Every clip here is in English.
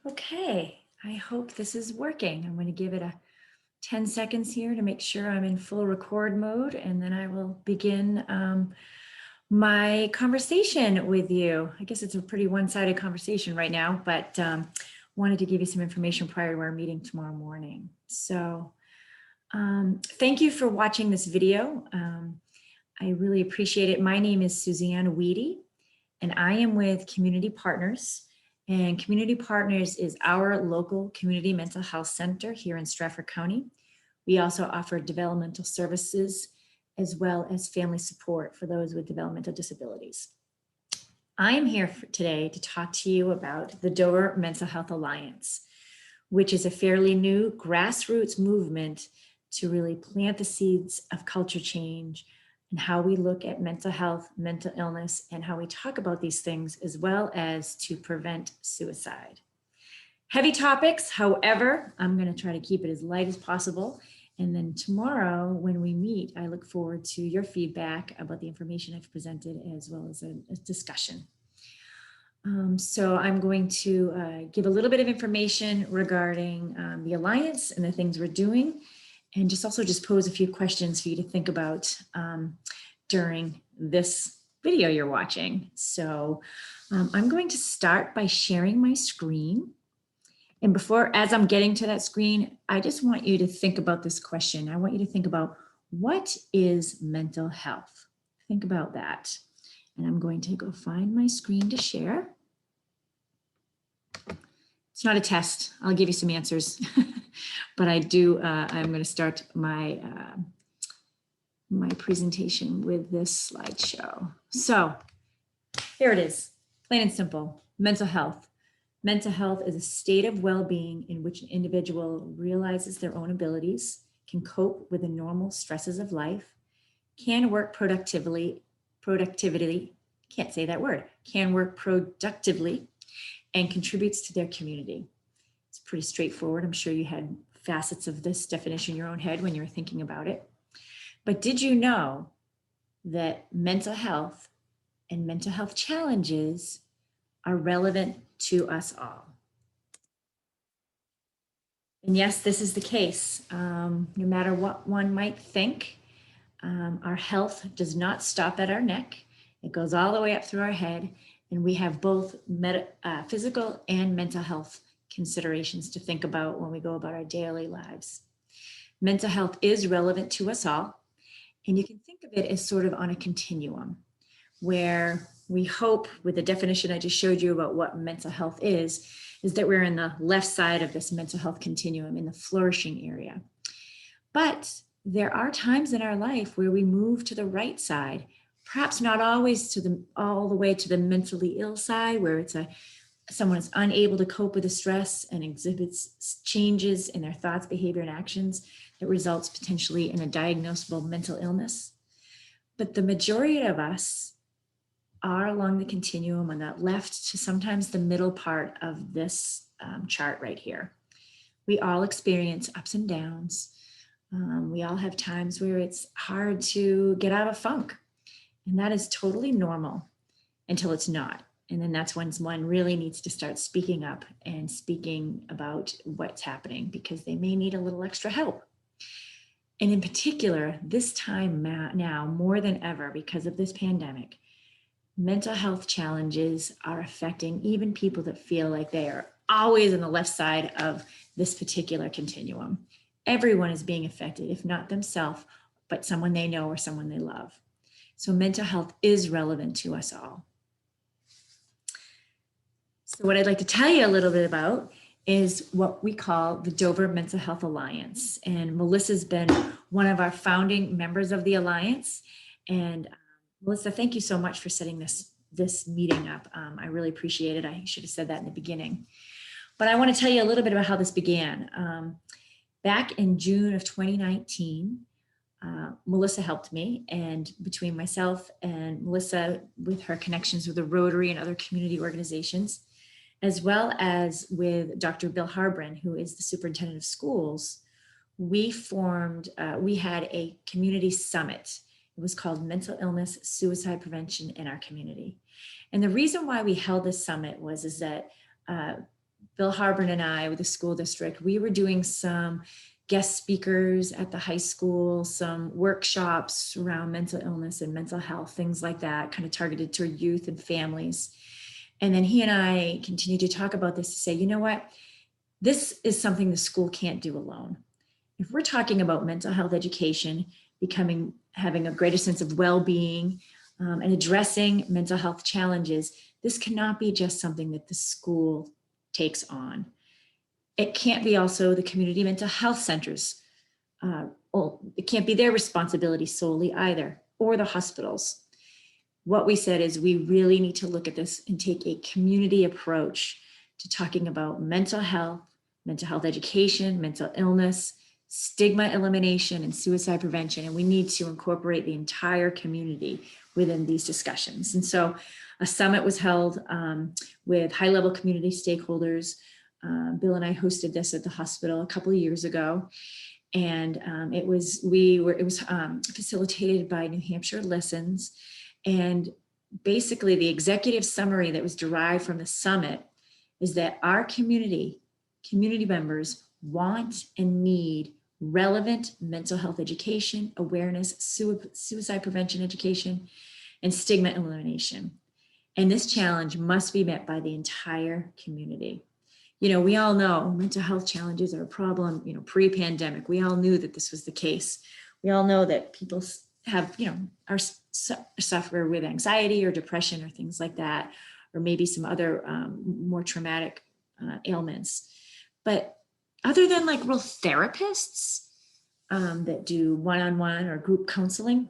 Okay, I hope this is working. I'm going to give it a 10 seconds here to make sure I'm in full record mode, and then I will begin my conversation with you. I guess it's a pretty one-sided conversation right now, but wanted to give you some information prior to our meeting tomorrow morning. So thank you for watching this video. I really appreciate it. My name is Suzanne Weete, and I am with Community Partners. And Community Partners is our local community mental health center here in Stratford County. We also offer developmental services as well as family support for those with developmental disabilities. I am here today to talk to you about the Dover Mental Health Alliance, which is a fairly new grassroots movement to really plant the seeds of culture change and how we look at mental health, mental illness, and how we talk about these things, as well as to prevent suicide. Heavy topics, however, I'm going to try to keep it as light as possible. And then tomorrow when we meet, I look forward to your feedback about the information I've presented, as well as a discussion. So I'm going to give a little bit of information regarding the Alliance and the things we're doing, and just pose a few questions for you to think about during this video you're watching. So I'm going to start by sharing my screen. And as I'm getting to that screen, I just want you to think about this question. I want you to think about, what is mental health? Think about that. And I'm going to go find my screen to share. It's not a test. I'll give you some answers, but I'm going to start my my presentation with this slideshow. So here it is, plain and simple. Mental health. Mental health is a state of well-being in which an individual realizes their own abilities, can cope with the normal stresses of life, can work productively, can't say that word, can work productively, and contributes to their community. It's pretty straightforward. I'm sure you had facets of this definition in your own head when you were thinking about it. But did you know that mental health and mental health challenges are relevant to us all? And yes, this is the case. No matter what one might think, our health does not stop at our neck. It goes all the way up through our head. And we have both physical and mental health considerations to think about when we go about our daily lives. Mental health is relevant to us all. And you can think of it as sort of on a continuum, where we hope, with the definition I just showed you about what mental health is that we're in the left side of this mental health continuum, in the flourishing area. But there are times in our life where we move to the right side, perhaps not always all the way to the mentally ill side, where it's someone is unable to cope with the stress and exhibits changes in their thoughts, behavior, and actions that results potentially in a diagnosable mental illness. But the majority of us are along the continuum on that left to sometimes the middle part of this chart right here. We all experience ups and downs. We all have times where it's hard to get out of funk. And that is totally normal until it's not. And then that's when one really needs to start speaking up and speaking about what's happening, because they may need a little extra help. And in particular, this time now, more than ever, because of this pandemic, mental health challenges are affecting even people that feel like they are always on the left side of this particular continuum. Everyone is being affected, if not themselves, but someone they know or someone they love. So mental health is relevant to us all. So what I'd like to tell you a little bit about is what we call the Dover Mental Health Alliance. And Melissa's been one of our founding members of the Alliance. And Melissa, thank you so much for setting this meeting up. I really appreciate it. I should have said that in the beginning. But I want to tell you a little bit about how this began. Back in June of 2019, Melissa helped me, and between myself and Melissa, with her connections with the Rotary and other community organizations, as well as with Dr. Bill Harbron, who is the superintendent of schools, we had a community summit. It was called Mental Illness, Suicide Prevention in Our Community. And the reason why we held this summit is that Bill Harbin and I, with the school district, we were doing some guest speakers at the high school, some workshops around mental illness and mental health, things like that, kind of targeted to youth and families. And then he and I continued to talk about this to say, you know what, this is something the school can't do alone. If we're talking about mental health education, having a greater sense of well-being, and addressing mental health challenges, this cannot be just something that the school takes on. It can't be also the community mental health centers. It can't be their responsibility solely either, or the hospitals. What we said is we really need to look at this and take a community approach to talking about mental health education, mental illness, stigma elimination, and suicide prevention. And we need to incorporate the entire community within these discussions. And so a summit was held with high-level community stakeholders. Bill and I hosted this at the hospital a couple of years ago. And it was facilitated by New Hampshire Listens. And basically the executive summary that was derived from the summit is that our community members want and need relevant mental health education, awareness, suicide prevention education, and stigma elimination. And this challenge must be met by the entire community. You know, we all know mental health challenges are a problem, you know, pre-pandemic. We all knew that this was the case. We all know that people have, you know, suffer with anxiety or depression or things like that, or maybe some other more traumatic ailments. But other than like real therapists that do one-on-one or group counseling,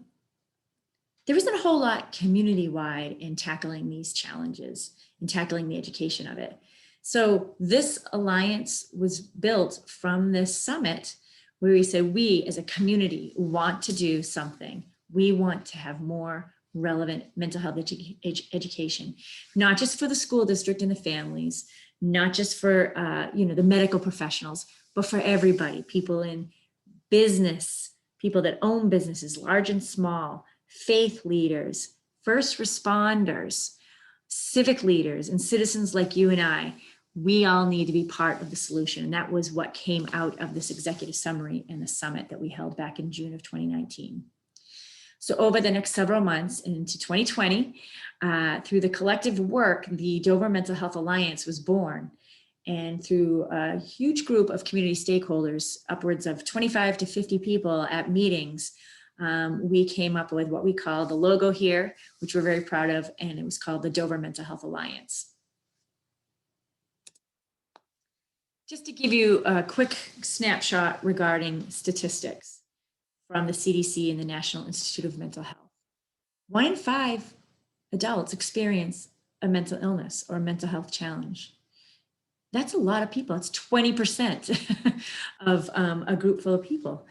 there isn't a whole lot community-wide in tackling these challenges and tackling the education of it. So this alliance was built from this summit where we said, we as a community want to do something. We want to have more relevant mental health education, not just for the school district and the families, not just for the medical professionals, but for everybody, people in business, people that own businesses, large and small, faith leaders, first responders, civic leaders, and citizens like you and I. We all need to be part of the solution. And that was what came out of this executive summary and the summit that we held back in June of 2019. So over the next several months into 2020, through the collective work, the Dover Mental Health Alliance was born. And through a huge group of community stakeholders, upwards of 25 to 50 people at meetings, we came up with what we call the logo here, which we're very proud of, and it was called the Dover Mental Health Alliance. Just to give you a quick snapshot regarding statistics from the CDC and the National Institute of Mental Health. 1 in 5 adults experience a mental illness or a mental health challenge. That's a lot of people. It's 20% of a group full of people.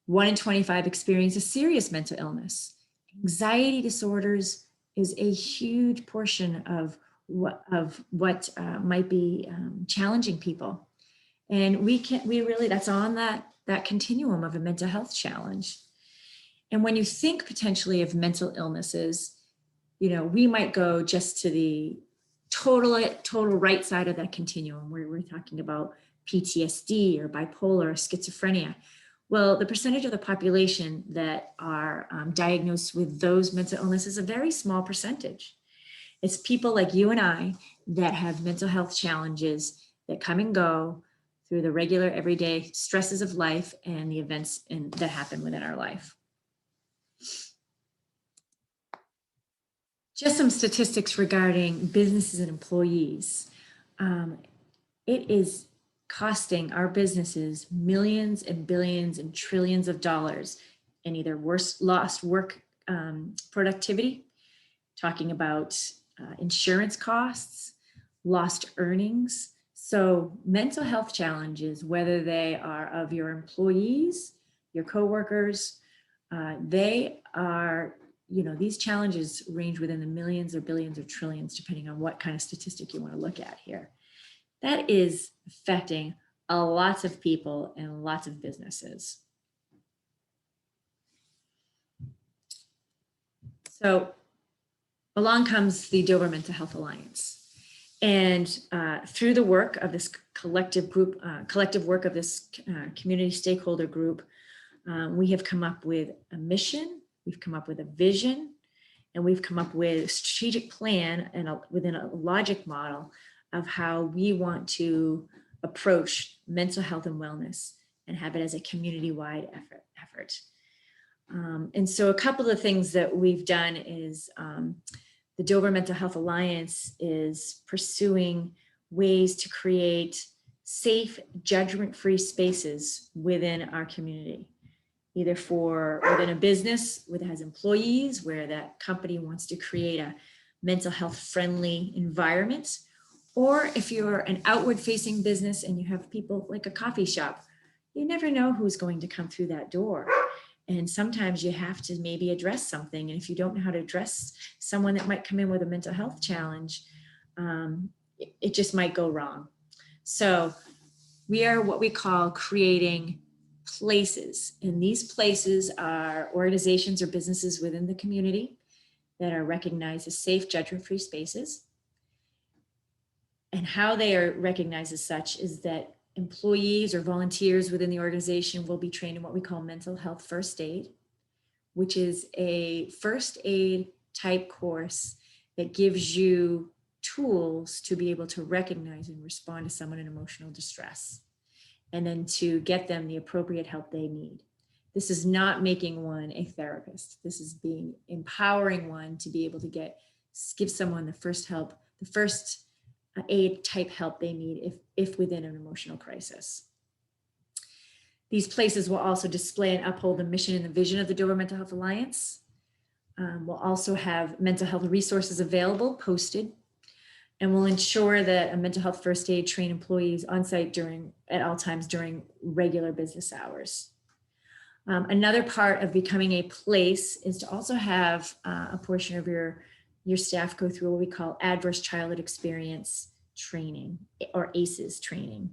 1 in 25 experience a serious mental illness. Anxiety disorders is a huge portion of what might be challenging people. And that's on that continuum of a mental health challenge. And when you think potentially of mental illnesses, you know, we might go just to the total right side of that continuum where we're talking about PTSD or bipolar or schizophrenia. Well, the percentage of the population that are diagnosed with those mental illnesses is a very small percentage. It's people like you and I that have mental health challenges that come and go through the regular everyday stresses of life and the events that happen within our life. Just some statistics regarding businesses and employees. It is costing our businesses millions and billions and trillions of dollars in either lost work productivity, talking about insurance costs, lost earnings. So mental health challenges, whether they are of your employees, your coworkers, they are, you know, these challenges range within the millions or billions or trillions, depending on what kind of statistic you want to look at here. That is affecting lots of people and lots of businesses. So along comes the Dover Mental Health Alliance. And through the work of this collective work of this community stakeholder group, we have come up with a mission, we've come up with a vision, and we've come up with a strategic plan and within a logic model of how we want to approach mental health and wellness and have it as a community-wide effort. And so a couple of things that we've done is the Dover Mental Health Alliance is pursuing ways to create safe, judgment-free spaces within our community, either within a business that has employees, where that company wants to create a mental health friendly environment, or if you're an outward facing business and you have people like a coffee shop, you never know who's going to come through that door. And sometimes you have to maybe address something. And if you don't know how to address someone that might come in with a mental health challenge, it just might go wrong. So we are what we call creating places. And these places are organizations or businesses within the community that are recognized as safe, judgment-free spaces. And how they are recognized as such is that employees or volunteers within the organization will be trained in what we call mental health first aid, which is a first aid type course that gives you tools to be able to recognize and respond to someone in emotional distress, and then to get them the appropriate help they need. This is not making one a therapist. This is empowering one to be able to give someone the first help, the first aid type help they need if within an emotional crisis. These places will also display and uphold the mission and the vision of the Dover Mental Health Alliance. We'll also have mental health resources available, posted, and we'll ensure that a mental health first aid trained employees on site at all times during regular business hours. Another part of becoming a place is to also have a portion of your staff go through what we call adverse childhood experience training, or ACEs training.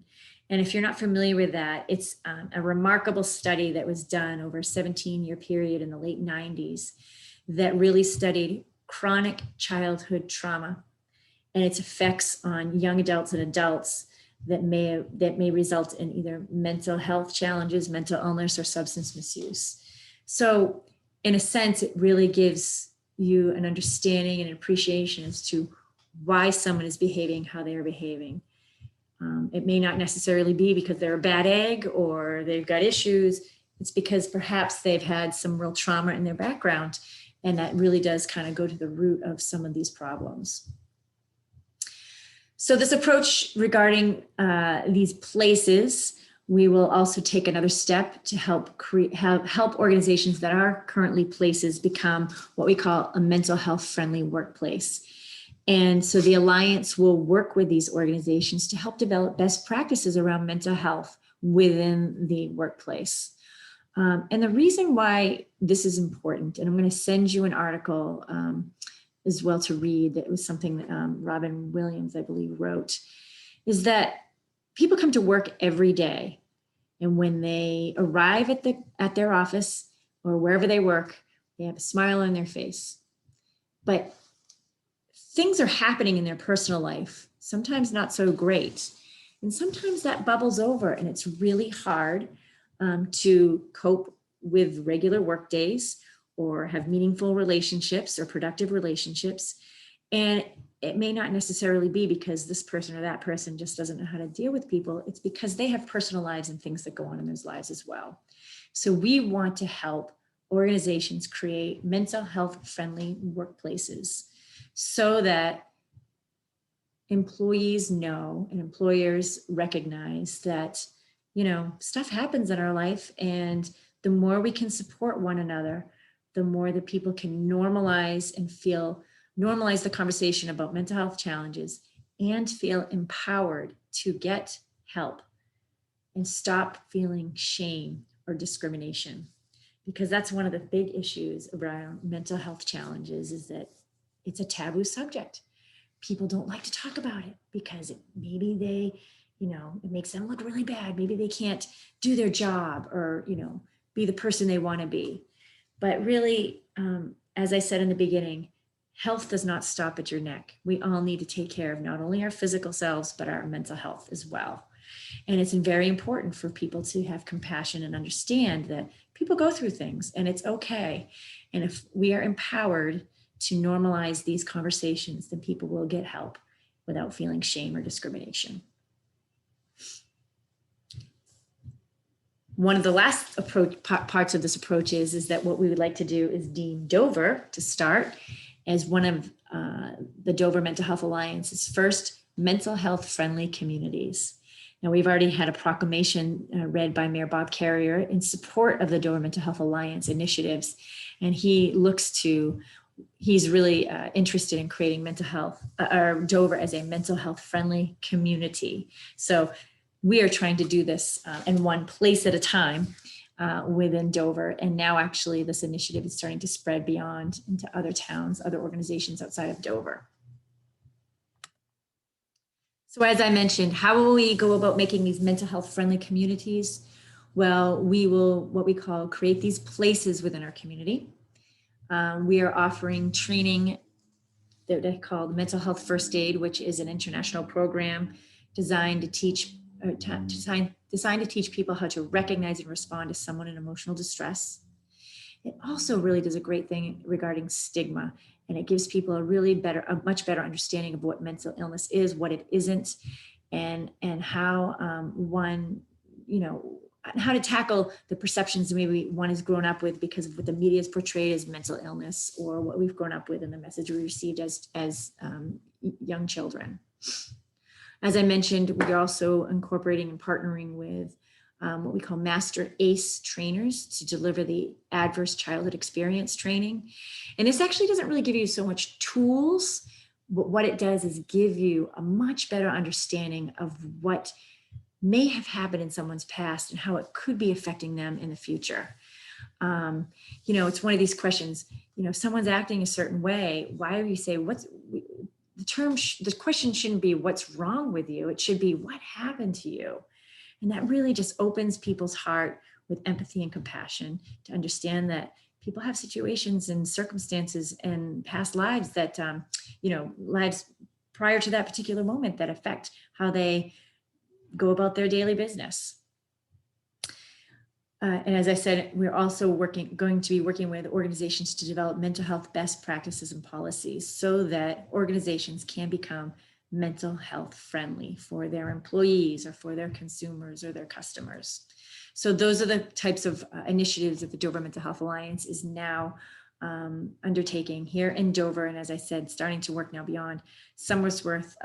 And if you're not familiar with that, it's a remarkable study that was done over a 17-year period in the late 90s that really studied chronic childhood trauma and its effects on young adults and adults that may result in either mental health challenges, mental illness, or substance misuse. So in a sense, it really gives you an understanding and an appreciation as to why someone is behaving how they are behaving. It may not necessarily be because they're a bad egg or they've got issues. It's because perhaps they've had some real trauma in their background, and that really does kind of go to the root of some of these problems. So this approach regarding these places, we will also take another step to help organizations that are currently places become what we call a mental health friendly workplace. And so the Alliance will work with these organizations to help develop best practices around mental health within the workplace. And the reason why this is important, and I'm going to send you an article as well to read, that was something that Robin Williams, I believe, wrote, is that people come to work every day. And when they arrive at their office or wherever they work, they have a smile on their face. But things are happening in their personal life, sometimes not so great. And sometimes that bubbles over, and it's really hard to cope with regular work days or have meaningful relationships or productive relationships. And it may not necessarily be because this person or that person just doesn't know how to deal with people. It's because they have personal lives and things that go on in those lives as well. So we want to help organizations create mental health friendly workplaces so that employees know and employers recognize that, stuff happens in our life, and the more we can support one another, the more that people can normalize the conversation about mental health challenges and feel empowered to get help and stop feeling shame or discrimination. Because that's one of the big issues around mental health challenges, is that it's a taboo subject. People don't like to talk about it because maybe they, it makes them look really bad. Maybe they can't do their job or, be the person they want to be. But really, as I said in the beginning, health does not stop at your neck. We all need to take care of not only our physical selves, but our mental health as well. And it's very important for people to have compassion and understand that people go through things and it's okay. And if we are empowered to normalize these conversations, then people will get help without feeling shame or discrimination. One of the last parts of this approach is that what we would like to do is deem Dover to start as one of the Dover Mental Health Alliance's first mental health friendly communities. Now, we've already had a proclamation read by Mayor Bob Carrier in support of the Dover Mental Health Alliance initiatives, and he's really interested in creating Dover as a mental health friendly community. So we are trying to do this in one place at a time within Dover. And now actually this initiative is starting to spread beyond into other towns, other organizations outside of Dover. So as I mentioned, how will we go about making these mental health friendly communities? Well, we will what we call create these places within our community. We are offering training that they call Mental Health First Aid, which is an international program designed to teach people how to recognize and respond to someone in emotional distress. It also really does a great thing regarding stigma, and it gives people a much better understanding of what mental illness is, what it isn't, and how how to tackle the perceptions maybe one has grown up with because of what the media has portrayed as mental illness, or what we've grown up with in the message we received as young children. As I mentioned, we are also incorporating and partnering with what we call Master ACE trainers to deliver the Adverse Childhood Experience training. And this actually doesn't really give you so much tools, but what it does is give you a much better understanding of what may have happened in someone's past and how it could be affecting them in the future. It's one of these questions, if someone's acting a certain way, why do you say, the question shouldn't be what's wrong with you. It should be what happened to you. And that really just opens people's heart with empathy and compassion to understand that people have situations and circumstances and past lives that, lives prior to that particular moment that affect how they go about their daily business. And as I said, we're also going to be working with organizations to develop mental health best practices and policies so that organizations can become mental health friendly for their employees or for their consumers or their customers. So those are the types of initiatives that the Dover Mental Health Alliance is now undertaking here in Dover. And as I said, starting to work now beyond. Somersworth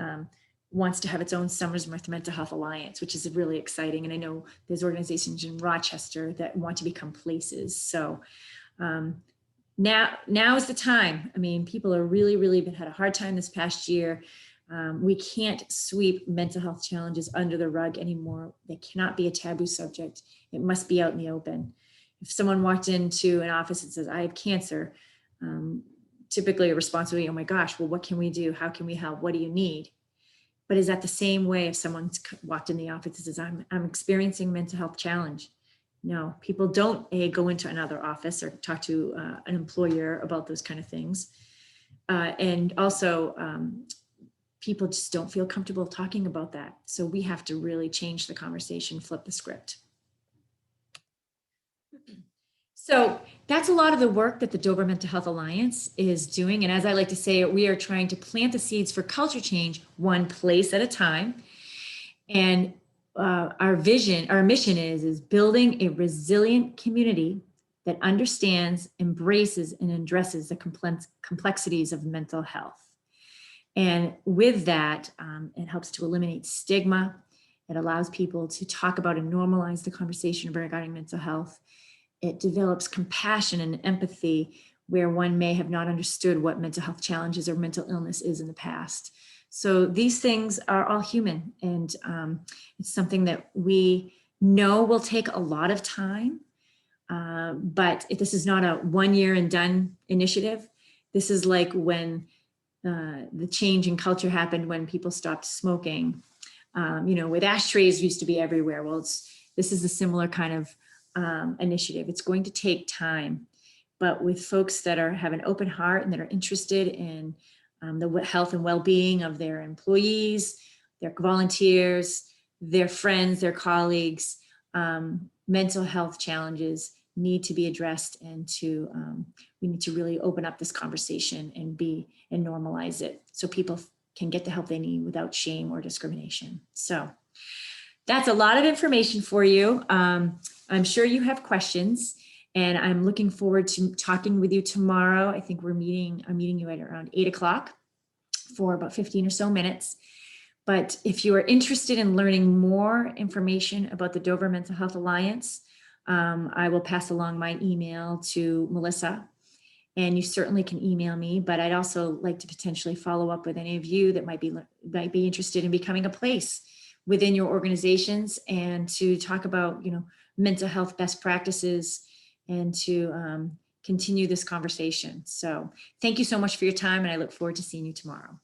wants to have its own Somersworth Mental Health Alliance, which is really exciting. And I know there's organizations in Rochester that want to become places. So now is the time. I mean, people are really had a hard time this past year. We can't sweep mental health challenges under the rug anymore. They cannot be a taboo subject. It must be out in the open. If someone walked into an office and says, I have cancer, typically a response would be, oh my gosh, well, what can we do? How can we help? What do you need? But is that the same way if someone's walked in the office and says, I'm experiencing a mental health challenge? No, people don't go into another office or talk to an employer about those kind of things. And also, people just don't feel comfortable talking about that. So we have to really change the conversation, flip the script. So that's a lot of the work that the Dover Mental Health Alliance is doing. And as I like to say, we are trying to plant the seeds for culture change one place at a time. And our mission is building a resilient community that understands, embraces, and addresses the complexities of mental health. And with that, it helps to eliminate stigma. It allows people to talk about and normalize the conversation regarding mental health. It develops compassion and empathy where one may have not understood what mental health challenges or mental illness is in the past. So these things are all human, and it's something that we know will take a lot of time, but this is not a 1 year and done initiative. This is like when the change in culture happened when people stopped smoking, with ashtrays used to be everywhere. Well, this is a similar kind of initiative. It's going to take time, but with folks that have an open heart and that are interested in the health and well-being of their employees, their volunteers, their friends, their colleagues. Mental health challenges need to be addressed, and we need to really open up this conversation and normalize it so people can get the help they need without shame or discrimination. So that's a lot of information for you. I'm sure you have questions, and I'm looking forward to talking with you tomorrow. I think I'm meeting you at around 8 o'clock for about 15 or so minutes. But if you are interested in learning more information about the Dover Mental Health Alliance, I will pass along my email to Melissa, and you certainly can email me, but I'd also like to potentially follow up with any of you that might be interested in becoming a place within your organizations, and to talk about, mental health best practices, and to continue this conversation. So thank you so much for your time, and I look forward to seeing you tomorrow.